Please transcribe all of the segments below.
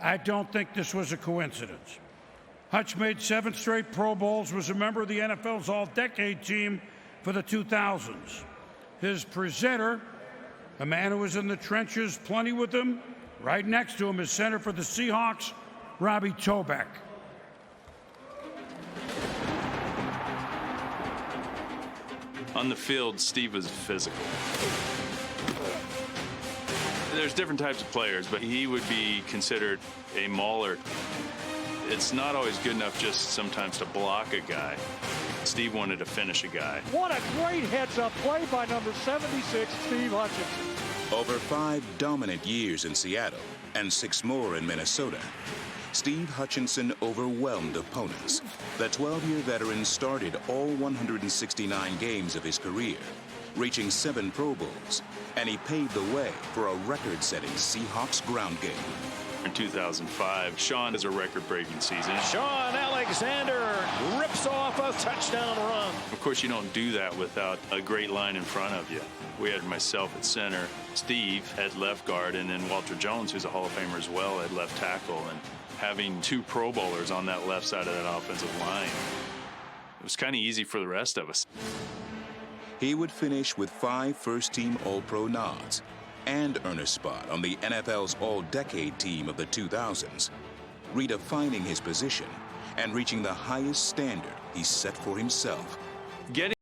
I don't think this was a coincidence. Hutch made 7 straight Pro Bowls, was a member of the NFL's All-Decade team for the 2000s. His presenter, a man who was in the trenches plenty with him, right next to him is center for the Seahawks, Robbie Tobeck. On the field, Steve was physical. There's different types of players, but he would be considered a mauler. It's not always good enough just sometimes to block a guy. Steve wanted to finish a guy. What a great heads-up play by number 76, Steve Hutchinson. Over 5 dominant years in Seattle and 6 more in Minnesota, Steve Hutchinson overwhelmed opponents. The 12-year veteran started all 169 games of his career, reaching 7 Pro Bowls, and he paved the way for a record-setting Seahawks ground game. In 2005, Sean has a record-breaking season. Sean Alexander rips off a touchdown run. Of course, you don't do that without a great line in front of you. We had myself at center, Steve at left guard, and then Walter Jones, who's a Hall of Famer as well, at left tackle. And having 2 Pro Bowlers on that left side of that offensive line, it was kind of easy for the rest of us. He would finish with 5 first-team All-Pro nods and earn a spot on the NFL's All-Decade team of the 2000s, redefining his position and reaching the highest standard he set for himself. Getting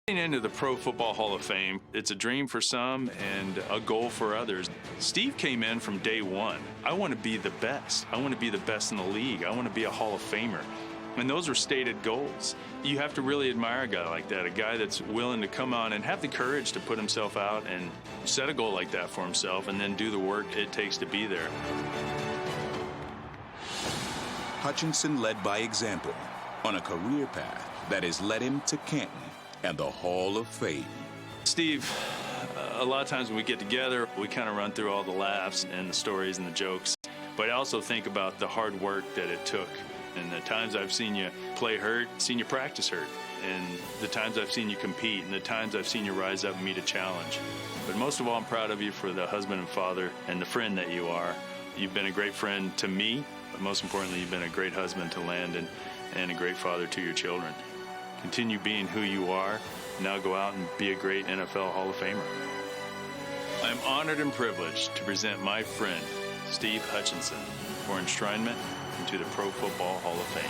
into the Pro Football Hall of Fame, it's a dream for some and a goal for others. Steve came in from day one. I want to be the best. I want to be the best in the league. I want to be a Hall of Famer. And those are stated goals. You have to really admire a guy like that, a guy that's willing to come on and have the courage to put himself out and set a goal like that for himself and then do the work it takes to be there. Hutchinson led by example on a career path that has led him to Canton and the Hall of Fame. Steve, a lot of times when we get together, we kind of run through all the laughs and the stories and the jokes. But I also think about the hard work that it took. And the times I've seen you play hurt, seen you practice hurt, and the times I've seen you compete, and the times I've seen you rise up and meet a challenge. But most of all, I'm proud of you for the husband and father and the friend that you are. You've been a great friend to me, but most importantly, you've been a great husband to Landon and a great father to your children. Continue being who you are. Now go out and be a great NFL Hall of Famer. I'm honored and privileged to present my friend, Steve Hutchinson, for enshrinement into the Pro Football Hall of Fame.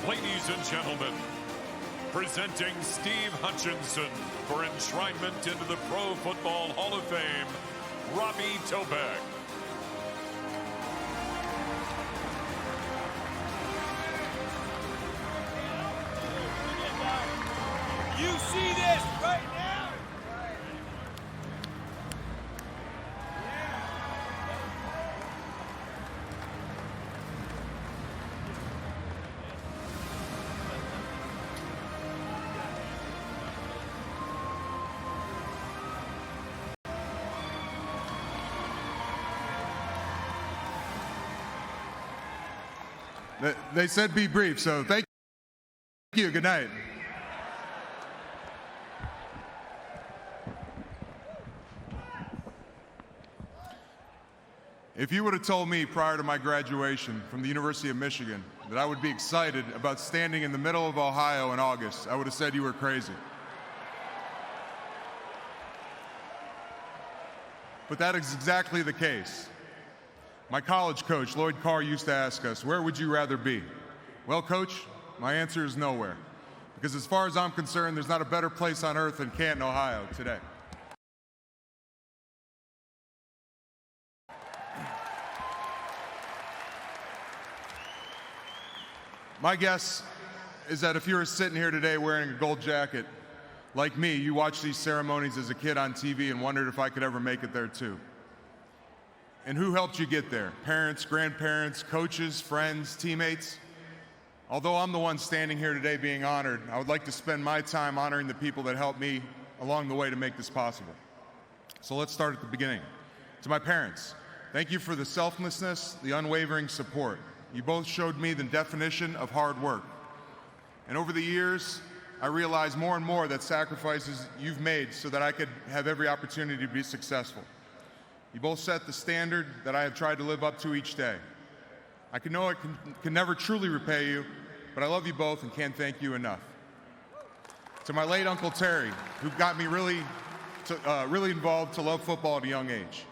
Ladies and gentlemen, presenting Steve Hutchinson for enshrinement into the Pro Football Hall of Fame, Robbie Tobeck. You see this right now? They said be brief, so thank you. Good night. If you would have told me prior to my graduation from the University of Michigan that I would be excited about standing in the middle of Ohio in August, I would have said you were crazy. But that is exactly the case. My college coach, Lloyd Carr, used to ask us, where would you rather be? Well, Coach, my answer is nowhere. Because as far as I'm concerned, there's not a better place on earth than Canton, Ohio today. My guess is that if you were sitting here today wearing a gold jacket, like me, you watched these ceremonies as a kid on TV and wondered if I could ever make it there too. And who helped you get there? Parents, grandparents, coaches, friends, teammates? Although I'm the one standing here today being honored, I would like to spend my time honoring the people that helped me along the way to make this possible. So let's start at the beginning. To my parents, thank you for the selflessness, the unwavering support. You both showed me the definition of hard work. And over the years, I realize more and more that sacrifices you've made so that I could have every opportunity to be successful. You both set the standard that I have tried to live up to each day. I can never truly repay you, but I love you both and can't thank you enough. To my late Uncle Terry, who got me really involved to love football at a young age.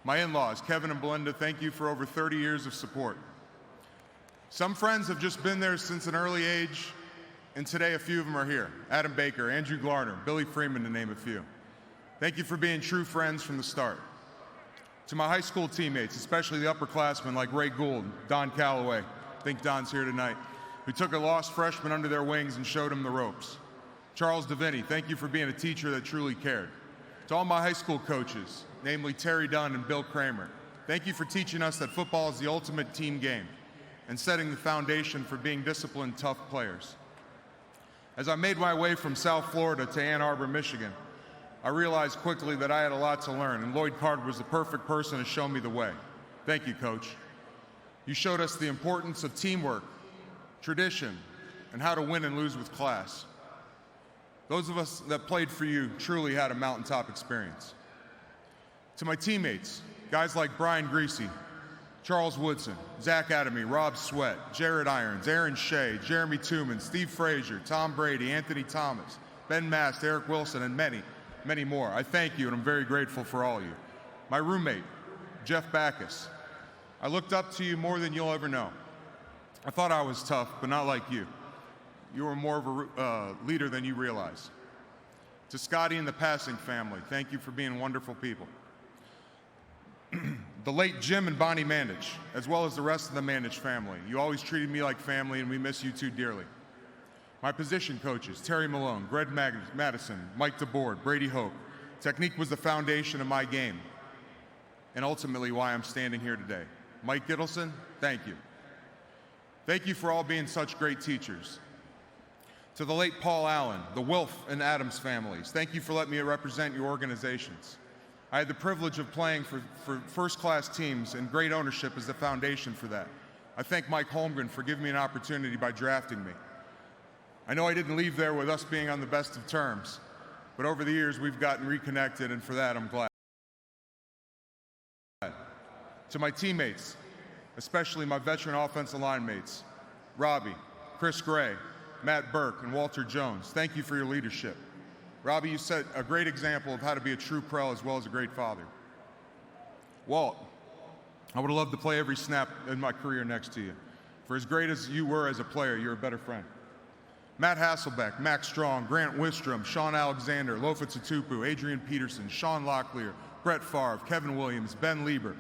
My in-laws, Kevin and Belinda, thank you for over 30 years of support. Some friends have just been there since an early age, and today a few of them are here. Adam Baker, Andrew Glarner, Billy Freeman, to name a few. Thank you for being true friends from the start. To my high school teammates, especially the upperclassmen like Ray Gould, Don Calloway, I think Don's here tonight, who took a lost freshman under their wings and showed him the ropes. Charles DeVinny, thank you for being a teacher that truly cared. To all my high school coaches, namely Terry Dunn and Bill Kramer, thank you for teaching us that football is the ultimate team game and setting the foundation for being disciplined, tough players. As I made my way from South Florida to Ann Arbor, Michigan, I realized quickly that I had a lot to learn, and Lloyd Carter was the perfect person to show me the way. Thank you, Coach. You showed us the importance of teamwork, tradition, and how to win and lose with class. Those of us that played for you truly had a mountaintop experience. To my teammates, guys like Brian Greasy, Charles Woodson, Zach Adamy, Rob Sweat, Jared Irons, Aaron Shea, Jeremy Tooman, Steve Frazier, Tom Brady, Anthony Thomas, Ben Mast, Eric Wilson, and many, many more. I thank you, and I'm very grateful for all of you. My roommate, Jeff Backus. I looked up to you more than you'll ever know. I thought I was tough, but not like you. You were more of a leader than you realize. To Scotty and the Passing family, thank you for being wonderful people. The late Jim and Bonnie Mandich, as well as the rest of the Mandich family. You always treated me like family, and we miss you too dearly. My position coaches, Terry Malone, Greg Madison, Mike DeBoard, Brady Hope. Technique was the foundation of my game, and ultimately why I'm standing here today. Mike Gittleson, thank you. Thank you for all being such great teachers. To the late Paul Allen, the Wilf and Adams families, thank you for letting me represent your organizations. I had the privilege of playing for first-class teams, and great ownership is the foundation for that. I thank Mike Holmgren for giving me an opportunity by drafting me. I know I didn't leave there with us being on the best of terms, but over the years we've gotten reconnected, and for that I'm glad. To my teammates, especially my veteran offensive line mates, Robbie, Chris Gray, Matt Burke, and Walter Jones, thank you for your leadership. Robbie, you set a great example of how to be a true pro as well as a great father. Walt, I would have loved to play every snap in my career next to you. For as great as you were as a player, you're a better friend. Matt Hasselbeck, Max Strong, Grant Wistrom, Sean Alexander, Lofa Tatupu, Adrian Peterson, Sean Locklear, Brett Favre, Kevin Williams, Ben Lieber,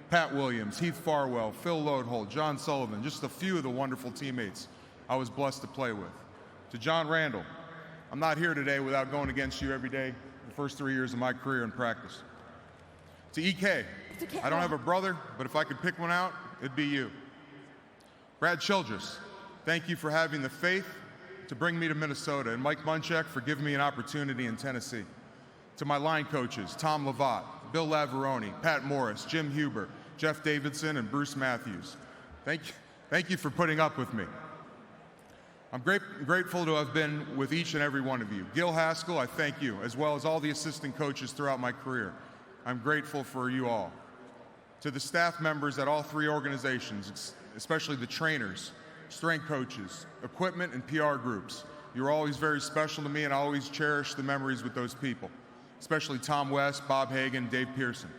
Pat Williams, Heath Farwell, Phil Lodeholt, John Sullivan, just a few of the wonderful teammates I was blessed to play with. To John Randall, I'm not here today without going against you every day the first 3 years of my career in practice. To EK, I don't have a brother, but if I could pick one out, it'd be you. Brad Childress, thank you for having the faith to bring me to Minnesota, and Mike Munchak for giving me an opportunity in Tennessee. To my line coaches, Tom Lavatt, Bill Lavaroni, Pat Morris, Jim Huber, Jeff Davidson, and Bruce Matthews. Thank you for putting up with me. I'm grateful to have been with each and every one of you. Gil Haskell, I thank you, as well as all the assistant coaches throughout my career. I'm grateful for you all. To the staff members at all three organizations, especially the trainers, strength coaches, equipment, and PR groups, you're always very special to me, and I always cherish the memories with those people, especially Tom West, Bob Hagan, Dave Pearson.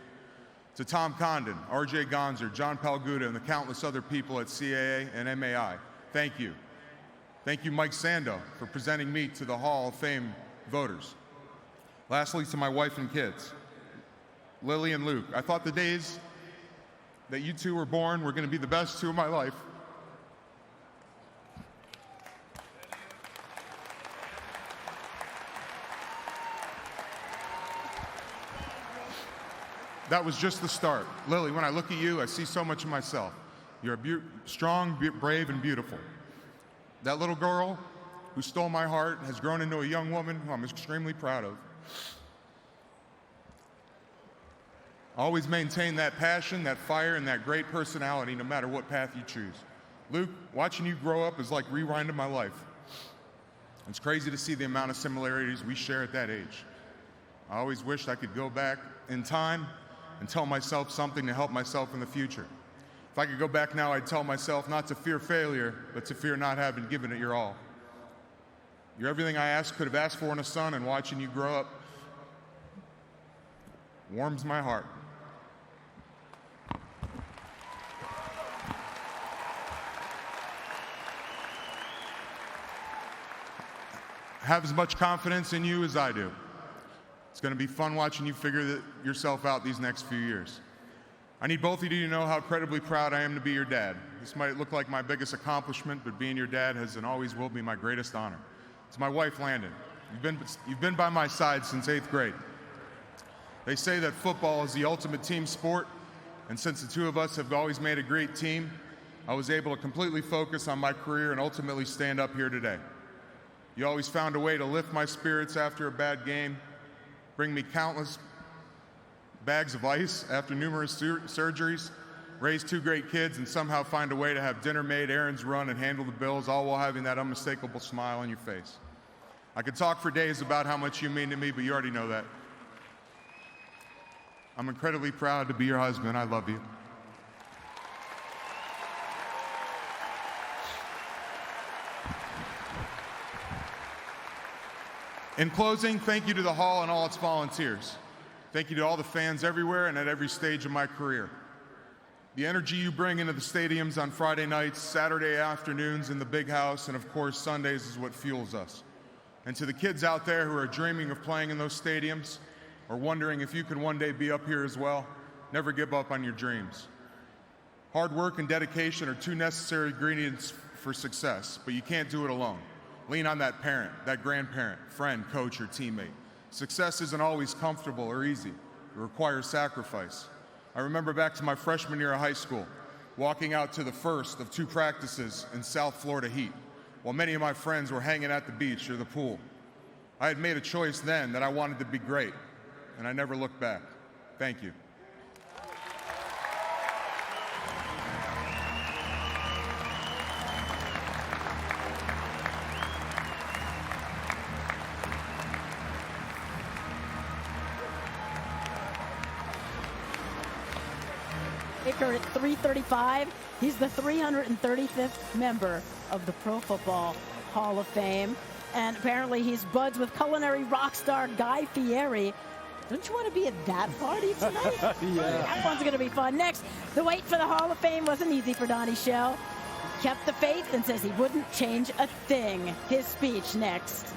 To Tom Condon, RJ Gonzer, John Palguda, and the countless other people at CAA and MAI, thank you. Thank you, Mike Sando, for presenting me to the Hall of Fame voters. Lastly, to my wife and kids, Lily and Luke. I thought the days that you two were born were going to be the best two of my life. That was just the start. Lily, when I look at you, I see so much of myself. You're strong, brave, and beautiful. That little girl who stole my heart has grown into a young woman who I'm extremely proud of. Always maintain that passion, that fire, and that great personality no matter what path you choose. Luke, watching you grow up is like rewinding my life. It's crazy to see the amount of similarities we share at that age. I always wished I could go back in time and tell myself something to help myself in the future. If I could go back now, I'd tell myself not to fear failure, but to fear not having given it your all. You're everything I could have asked for in a son, and watching you grow up warms my heart. Have as much confidence in you as I do. It's going to be fun watching you figure yourself out these next few years. I need both of you to know how incredibly proud I am to be your dad. This might look like my biggest accomplishment, but being your dad has and always will be my greatest honor. To my wife, Landon, you've been by my side since 8th grade. They say that football is the ultimate team sport, and since the two of us have always made a great team, I was able to completely focus on my career and ultimately stand up here today. You always found a way to lift my spirits after a bad game, bring me countless bags of ice after numerous surgeries, raise 2 great kids, and somehow find a way to have dinner made, errands run, and handle the bills, all while having that unmistakable smile on your face. I could talk for days about how much you mean to me, but you already know that. I'm incredibly proud to be your husband. I love you. In closing, thank you to the Hall and all its volunteers. Thank you to all the fans everywhere and at every stage of my career. The energy you bring into the stadiums on Friday nights, Saturday afternoons in the big house, and of course Sundays is what fuels us. And to the kids out there who are dreaming of playing in those stadiums or wondering if you can one day be up here as well, never give up on your dreams. Hard work and dedication are 2 necessary ingredients for success, but you can't do it alone. Lean on that parent, that grandparent, friend, coach, or teammate. Success isn't always comfortable or easy. It requires sacrifice. I remember back to my freshman year of high school, walking out to the first of 2 practices in South Florida heat, while many of my friends were hanging at the beach or the pool. I had made a choice then that I wanted to be great, and I never looked back. Thank you. At 335, he's the 335th member of the Pro Football Hall of Fame, and apparently he's buds with culinary rock star Guy Fieri. Don't you want to be at that party tonight? Yeah. That one's going to be fun. Next, the wait for the Hall of Fame wasn't easy for Donnie Shell. Kept the faith and says he wouldn't change a thing. His speech next.